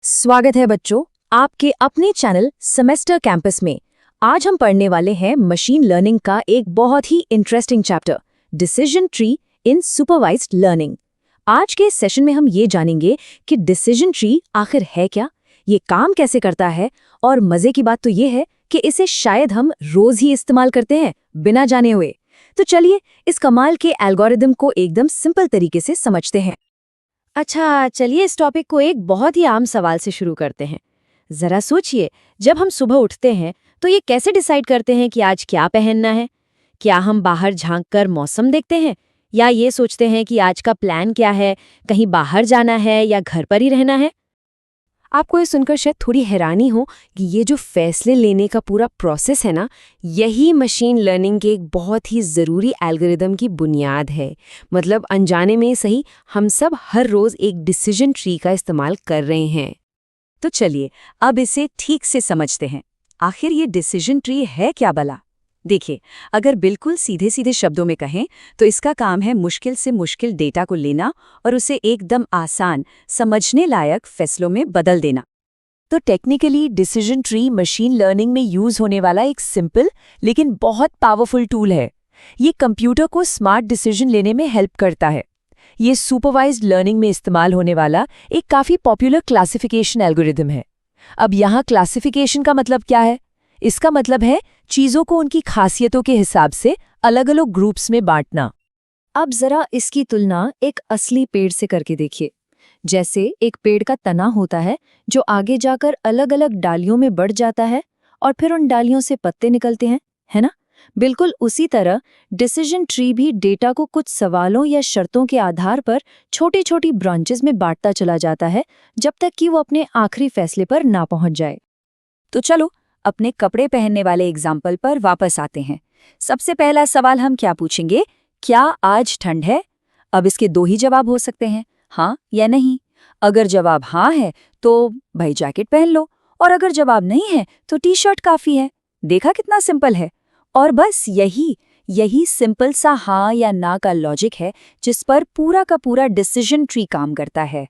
स्वागत है बच्चों आपके अपने चैनल सेमेस्टर कैंपस में। आज हम पढ़ने वाले हैं मशीन लर्निंग का एक बहुत ही interesting chapter, decision tree in supervised learning. आज के सेशन में हम ये जानेंगे कि डिसीजन ट्री आखिर है क्या, ये काम कैसे करता है, और मजे की बात तो ये है कि इसे शायद हम रोज ही इस्तेमाल करते हैं बिना जाने हुए। तो चलिए इस कमाल के एल्गोरिदम को एकदम सिंपल तरीके से समझते हैं। अच्छा, चलिए इस टॉपिक को एक बहुत ही आम सवाल से शुरू करते हैं। जरा सोचिए, जब हम सुबह उठते हैं तो ये कैसे डिसाइड करते हैं कि आज क्या पहनना है? क्या हम बाहर झांककर मौसम देखते हैं, या ये सोचते हैं कि आज का प्लान क्या है, कहीं बाहर जाना है या घर पर ही रहना है? आपको ये सुनकर शायद थोड़ी हैरानी हो कि ये जो फैसले लेने का पूरा प्रोसेस है ना, यही मशीन लर्निंग के एक बहुत ही ज़रूरी एल्गोरिदम की बुनियाद है। मतलब अनजाने में सही, हम सब हर रोज़ एक डिसीजन ट्री का इस्तेमाल कर रहे हैं। तो चलिए अब इसे ठीक से समझते हैं। आखिर ये डिसीजन ट्री है क्या भला? देखिए, अगर बिल्कुल सीधे सीधे शब्दों में कहें तो इसका काम है मुश्किल से मुश्किल डेटा को लेना और उसे एकदम आसान, समझने लायक फैसलों में बदल देना। तो technically decision tree machine learning में यूज होने वाला एक सिंपल लेकिन बहुत पावरफुल टूल है। ये कंप्यूटर को स्मार्ट डिसीजन लेने में हेल्प करता है। ये सुपरवाइज्ड लर्निंग में इस्तेमाल होने वाला एक काफ़ी पॉपुलर क्लासिफिकेशन एल्गोरिदम है। अब यहाँ क्लासिफिकेशन का मतलब क्या है? इसका मतलब है चीज़ों को उनकी खासियतों के हिसाब से अलग अलग ग्रुप्स में बांटना। अब जरा इसकी तुलना एक असली पेड़ से करके देखिए। जैसे एक पेड़ का तना होता है जो आगे जाकर अलग अलग डालियों में बढ़ जाता है और फिर उन डालियों से पत्ते निकलते हैं, है ना? बिल्कुल उसी तरह डिसीजन ट्री भी डेटा को कुछ सवालों या शर्तों के आधार पर छोटी छोटी ब्रांचेस में बांटता चला जाता है, जब तक कि वो अपने आखिरी फैसले पर ना पहुंच जाए। तो चलो अपने कपड़े पहनने वाले एग्जाम्पल पर वापस आते हैं। सबसे पहला सवाल हम क्या पूछेंगे? क्या आज ठंड है? अब इसके दो ही जवाब हो सकते हैं, हाँ या नहीं। अगर जवाब हाँ है तो भाई जैकेट पहन लो, और अगर जवाब नहीं है तो टी शर्ट काफी है। देखा कितना सिंपल है। और बस यही सिंपल सा हाँ या ना का लॉजिक है जिस पर पूरा का पूरा डिसीजन ट्री काम करता है।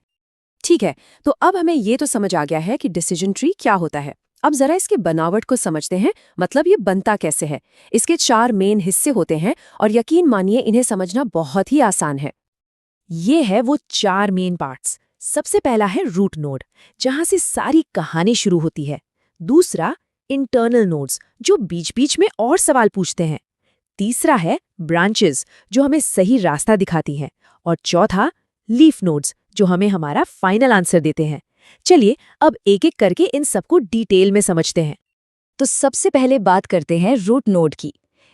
ठीक है, तो अब हमें ये तो समझ आ गया है कि डिसीजन ट्री क्या होता है। अब जरा इसकी बनावट को समझते हैं, मतलब ये बनता कैसे है। इसके 4 मेन हिस्से होते हैं और यकीन मानिए इन्हें समझना बहुत ही आसान है। ये है वो 4 मेन पार्ट्स। सबसे पहला है रूट नोड, जहां से सारी कहानी शुरू होती है। दूसरा इंटरनल नोड्स, जो बीच बीच में और सवाल पूछते हैं। तीसरा है ब्रांचेस, जो हमें सही रास्ता दिखाती हैं। और चौथा लीफ नोड्स, जो हमें हमारा फाइनल आंसर देते हैं। चलिए अब एक एक करके इन सबको डिटेल में समझते हैं। तो सबसे पहले बात करते हैं रूट नोड की।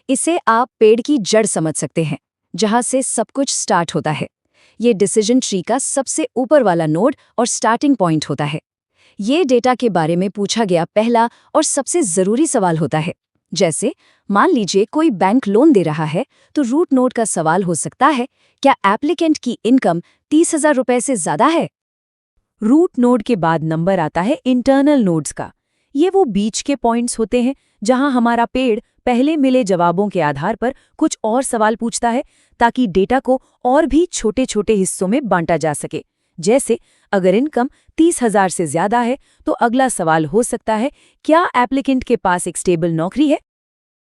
इसे आप पेड़ की जड़ समझ सकते हैं, जहां से सब कुछ स्टार्ट होता है। ये डिसीजन ट्री का सबसे ऊपर वाला नोड और स्टार्टिंग पॉइंट होता है। ये डेटा के बारे में पूछा गया पहला और सबसे जरूरी सवाल होता है। जैसे मान लीजिए कोई बैंक लोन दे रहा है, तो रूट नोड का सवाल हो सकता है, क्या एप्लीकेंट की इनकम 30,000 रुपए से ज्यादा है? रूट नोड के बाद नंबर आता है इंटरनल नोड्स का। ये वो बीच के पॉइंट्स होते हैं जहां हमारा पेड़ पहले मिले जवाबों के आधार पर कुछ और सवाल पूछता है, ताकि डेटा को और भी छोटे छोटे हिस्सों में बांटा जा सके। जैसे अगर इनकम 30,000 से ज्यादा है तो अगला सवाल हो सकता है, क्या एप्लीकेंट के पास एक स्टेबल नौकरी है?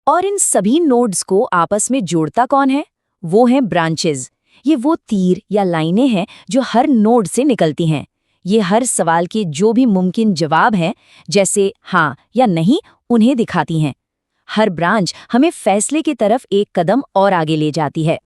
और इन सभी नोड्स को आपस में जोड़ता कौन है? वो हैं ब्रांचेस। ये वो तीर या लाइनें हैं जो हर नोड से निकलती हैं। ये हर सवाल के जो भी मुमकिन जवाब हैं, जैसे हाँ या नहीं, उन्हें दिखाती हैं। हर ब्रांच हमें फैसले की तरफ एक कदम और आगे ले जाती है।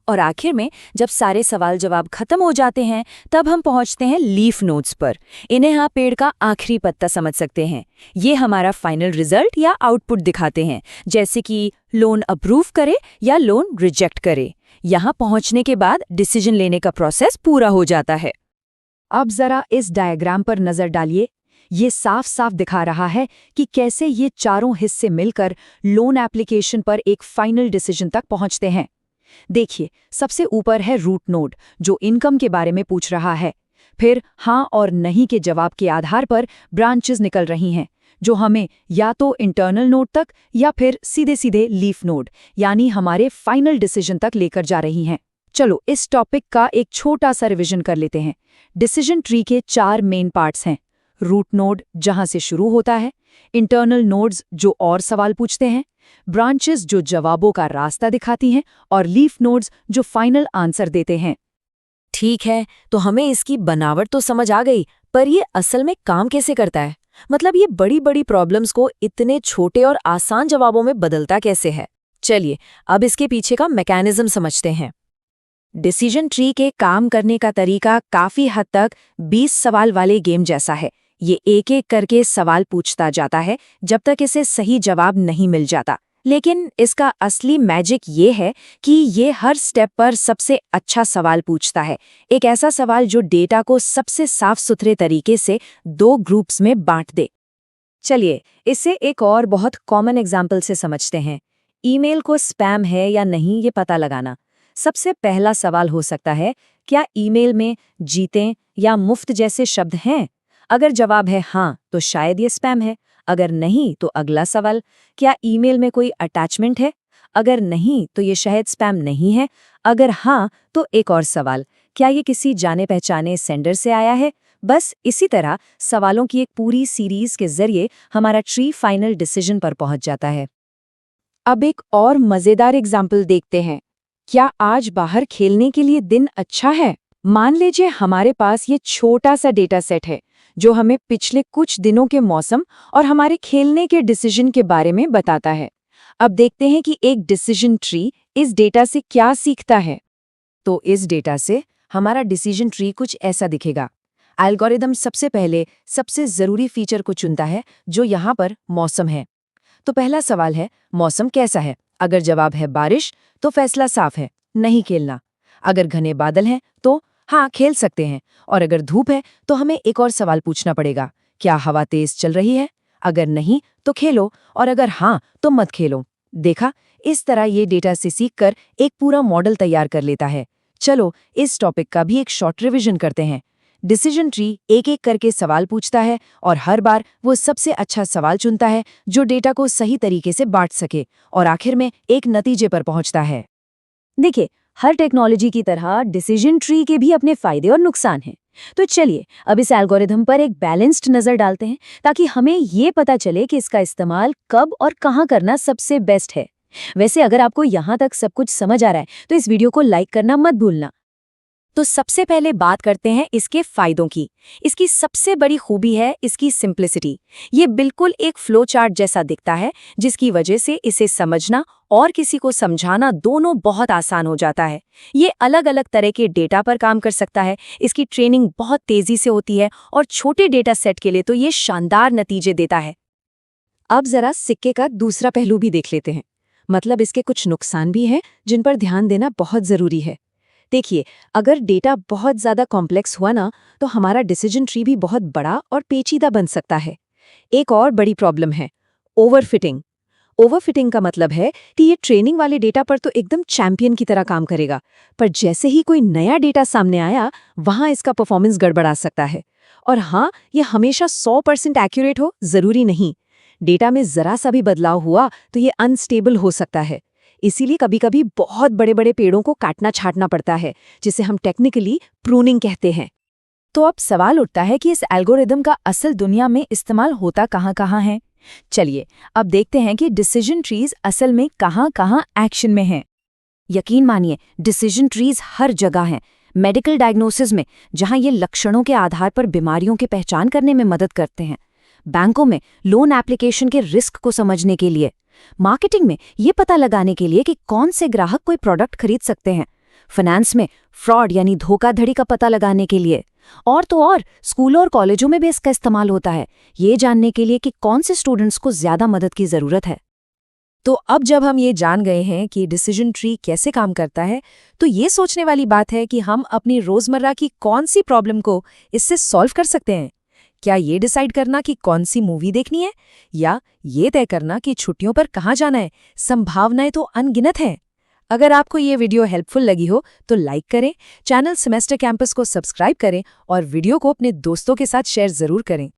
और आखिर में जब सारे सवाल जवाब खत्म हो जाते हैं, तब हम पहुंचते हैं लीफ नोड्स पर। इन्हें आप पेड़ का आखिरी पत्ता समझ सकते हैं। ये हमारा फाइनल रिजल्ट या आउटपुट दिखाते हैं, जैसे कि लोन अप्रूव करे या लोन रिजेक्ट करे। यहाँ पहुंचने के बाद डिसीजन लेने का प्रोसेस पूरा हो जाता है। अब जरा इस डायग्राम पर नजर डालिए। ये साफ साफ दिखा रहा है कि कैसे ये चारों हिस्से मिलकर लोन एप्लीकेशन पर एक फाइनल डिसीजन तक पहुंचते हैं। देखिए, सबसे ऊपर है रूट नोड, जो इनकम के बारे में पूछ रहा है। फिर हाँ और नहीं के जवाब के आधार पर ब्रांचेस निकल रही हैं, जो हमें या तो इंटरनल नोड तक या फिर सीधे सीधे लीफ नोड यानी हमारे फाइनल डिसीजन तक लेकर जा रही हैं। चलो इस टॉपिक का एक छोटा सा रिवीजन कर लेते हैं। डिसीजन ट्री के 4 मेन पार्ट्स हैं: रूट नोड जहां से शुरू होता है, इंटरनल नोड्स जो और सवाल पूछते हैं, ब्रांचेस जो जवाबों का रास्ता दिखाती हैं और लीफ नोड्स जो फाइनल आंसर देते हैं। ठीक है, तो हमें इसकी बनावट तो समझ आ गई, पर ये असल में काम कैसे करता है? मतलब ये बड़ी बड़ी प्रॉब्लम्स को इतने छोटे और आसान जवाबों में बदलता कैसे है? चलिए अब इसके पीछे का मैकेनिज्म समझते हैं। डिसीजन ट्री के काम करने का तरीका काफी हद तक 20 सवाल वाले गेम जैसा है। ये एक एक करके सवाल पूछता जाता है जब तक इसे सही जवाब नहीं मिल जाता। लेकिन इसका असली मैजिक ये है कि ये हर स्टेप पर सबसे अच्छा सवाल पूछता है, एक ऐसा सवाल जो डेटा को सबसे साफ सुथरे तरीके से 2 ग्रुप्स में बांट दे। चलिए इसे एक और बहुत कॉमन एग्जाम्पल से समझते हैं। ईमेल को स्पैम है या नहीं ये पता लगाना। सबसे पहला सवाल हो सकता है, क्या ईमेल में जीतें या मुफ्त जैसे शब्द हैं? अगर जवाब है हाँ तो शायद ये स्पैम है। अगर नहीं तो अगला सवाल, क्या ईमेल में कोई अटैचमेंट है? अगर नहीं तो ये शायद स्पैम नहीं है। अगर हाँ तो एक और सवाल, क्या ये किसी जाने पहचाने सेंडर से आया है? बस इसी तरह सवालों की एक पूरी सीरीज के जरिए हमारा ट्री फाइनल डिसीजन पर पहुंच जाता है। अब एक और मजेदार एग्जाम्पल देखते हैं। क्या आज बाहर खेलने के लिए दिन अच्छा है? मान लीजिए हमारे पास ये छोटा सा डेटा सेट है जो हमें पिछले कुछ दिनों के मौसम और हमारे खेलने के डिसीजन के बारे में बताता है। अब देखते हैं कि एक डिसीजन ट्री इस डेटा से क्या सीखता है। तो इस डेटा से हमारा डिसीजन ट्री कुछ ऐसा दिखेगा। एल्गोरिदम सबसे पहले सबसे जरूरी फीचर को चुनता है जो यहाँ पर मौसम है। तो पहला सवाल है, मौसम कैसा है? अगर जवाब है बारिश तो फैसला साफ है, नहीं खेलना। अगर घने बादल हैं तो हाँ खेल सकते हैं। और अगर धूप है तो हमें एक और सवाल पूछना पड़ेगा, क्या हवा तेज चल रही है? अगर नहीं तो खेलो, और अगर हाँ तो मत खेलो। देखा, इस तरह ये डेटा से सीखकर एक पूरा मॉडल तैयार कर लेता है। चलो इस टॉपिक का भी एक शॉर्ट रिवीजन करते हैं। डिसीजन ट्री एक एक करके सवाल पूछता है और हर बार वो सबसे अच्छा सवाल चुनता है जो डेटा को सही तरीके से बांट सके और आखिर में एक नतीजे पर पहुंचता है। देखिए, हर टेक्नोलॉजी की तरह डिसीजन ट्री के भी अपने फायदे और नुकसान हैं। तो चलिए अब इस एल्गोरिथम पर एक बैलेंस्ड नजर डालते हैं ताकि हमें ये पता चले कि इसका इस्तेमाल कब और कहाँ करना सबसे बेस्ट है। वैसे अगर आपको यहाँ तक सब कुछ समझ आ रहा है तो इस वीडियो को लाइक करना मत भूलना। तो सबसे पहले बात करते हैं इसके फायदों की। इसकी सबसे बड़ी खूबी है इसकी सिंप्लिसिटी। ये बिल्कुल एक फ्लो चार्ट जैसा दिखता है जिसकी वजह से इसे समझना और किसी को समझाना दोनों बहुत आसान हो जाता है। ये अलग अलग तरह के डेटा पर काम कर सकता है, इसकी ट्रेनिंग बहुत तेजी से होती है और छोटे डेटा सेट के लिए तो ये शानदार नतीजे देता है। अब जरा सिक्के का दूसरा पहलू भी देख लेते हैं, मतलब इसके कुछ नुकसान भी हैं जिन पर ध्यान देना बहुत जरूरी है। देखिए, अगर डेटा बहुत ज़्यादा कॉम्प्लेक्स हुआ ना तो हमारा डिसीजन ट्री भी बहुत बड़ा और पेचीदा बन सकता है। एक और बड़ी प्रॉब्लम है ओवरफिटिंग। ओवरफिटिंग का मतलब है कि ये ट्रेनिंग वाले डेटा पर तो एकदम चैंपियन की तरह काम करेगा, पर जैसे ही कोई नया डेटा सामने आया वहां इसका परफॉर्मेंस गड़बड़ा सकता है। और हाँ, ये हमेशा 100% एक्यूरेट हो जरूरी नहीं। डेटा में जरा सा भी बदलाव हुआ तो ये अनस्टेबल हो सकता है। इसीलिए कभी-कभी बहुत बड़े-बड़े पेड़ों को काटना छाटना पड़ता है, जिसे हम टेक्निकली प्रूनिंग कहते हैं। तो अब सवाल उठता है कि इस एल्गोरिदम का असल दुनिया में इस्तेमाल होता कहाँ-कहाँ है। चलिए अब देखते हैं कि डिसीजन ट्रीज असल में कहाँ-कहाँ एक्शन में हैं। यकीन मानिए, डिसीजन ट्रीज हर जगह हैं। मेडिकल डायग्नोसिस में, जहां ये लक्षणों के आधार पर बीमारियों की पहचान करने में मदद करते हैं। बैंकों में लोन एप्लीकेशन के रिस्क को समझने के लिए। मार्केटिंग में ये पता लगाने के लिए कि कौन से ग्राहक कोई प्रोडक्ट खरीद सकते हैं। फाइनेंस में फ्रॉड यानी धोखाधड़ी का पता लगाने के लिए। और तो और स्कूलों और कॉलेजों में भी इसका इस्तेमाल होता है, ये जानने के लिए कि कौन से स्टूडेंट्स को ज्यादा मदद की जरूरत है। तो अब जब हम ये जान गए हैं कि डिसीजन ट्री कैसे काम करता है, तो ये सोचने वाली बात है कि हम अपनी रोजमर्रा की कौन सी प्रॉब्लम को इससे सॉल्व कर सकते हैं। क्या ये डिसाइड करना कि कौन सी मूवी देखनी है, या ये तय करना कि छुट्टियों पर कहाँ जाना है? संभावनाएं तो अनगिनत हैं। अगर आपको ये वीडियो हेल्पफुल लगी हो तो लाइक करें, चैनल सेमेस्टर कैंपस को सब्सक्राइब करें और वीडियो को अपने दोस्तों के साथ शेयर जरूर करें।